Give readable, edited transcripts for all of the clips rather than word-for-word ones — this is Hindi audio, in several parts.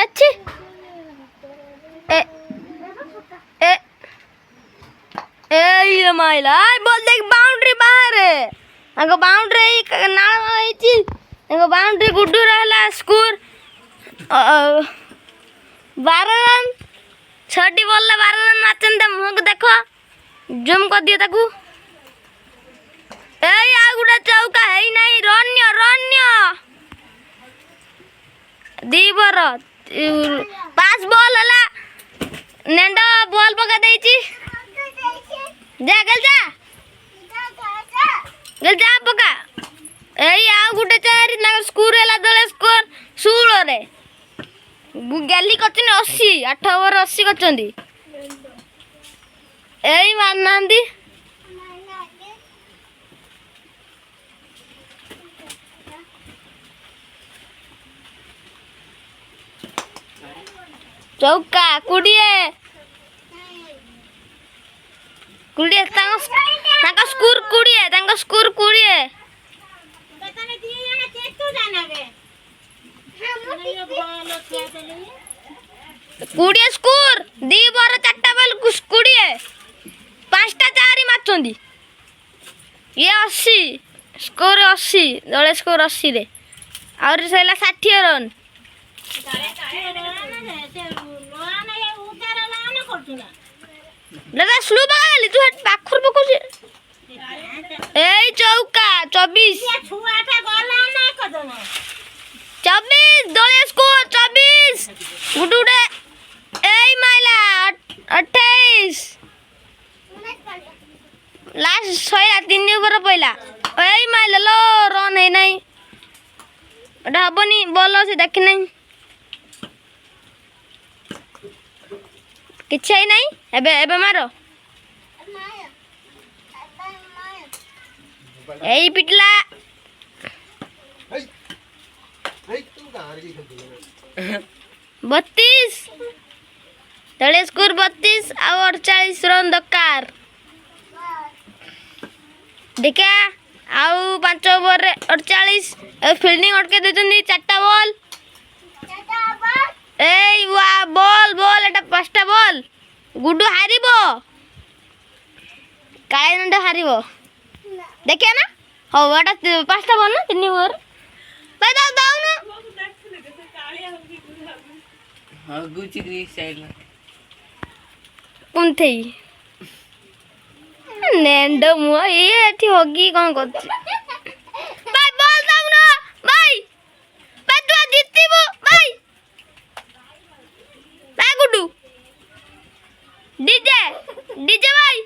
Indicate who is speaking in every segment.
Speaker 1: अच्छी ए ए ए माइला बोल देख बाउंड्री बाहर है अगर बाउंड्री नाल होईची अगर बाउंड्री गुड्डू रहला स्कोर 12 रन 6 बॉल ले 12 रन माचन दे मुंह को देखो जूम कर दियो ताकू ए आ गुडा चौका है नहीं रन्य रन्य दीबर 5 बॉल हला नेंडा बॉल पका देची जा गल जा पका ए आ गुडा चारि ना स्कोर हला दले स्कोर 16 रे गैली करछन 80 8 ओवर 80 करछंदी एई माननांदी चौका कुड़िए कुड़िए तांका स्कोर कुड़िए तांका स्कोर कुड़िए बताने दिए ना चेक तो जाना बे कुड़िए स्कोर दी बार 4टा बॉल कुड़िए 5टा 4 माचंदी ये 80 स्कोर 80 दले स्कोर 80 रे और सैला 60 रन दादा स्लो बगाली तू पाखर पकोसी एई चौका 24 छुआटा गला ना कदना 24 दले स्कोर 24 गुडुडे एई माइला 28 लास्ट सैला 3 ओवर पहिला एई माइला लो रन है नहीं एटा हबनी बॉल से देखि नहीं किछे ही नहीं एबे एबे मारो एई पिटला बत्तीस तले स्कोर 32 और 48 रन दरकार देखा आउ 5 ओवर 48 फील्डिंग अटके देछन 4टा बॉल ए वाह बॉल बॉल एटा 5टा बॉल गुड्डू हारिबो काळे नंद हारिबो देखिया ना हो एटा 5टा बॉल ना 3 ओवर भाई दाऊ ना हां गुची ग्री साइड में उनथेई नेंडो मु ये एठी होगी कोन करछ भाई बॉल दाऊ ना भाई तू जीतबो भाई गुड्डू डीजे डीजे भाई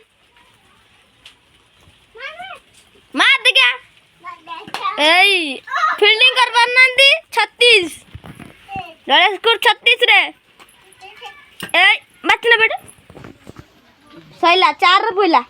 Speaker 1: मार दे क्या एई फील्डिंग कर पारनांदी 36 डले स्कोर 36 रे एई बचना बेटा सैला 4 रे पहिला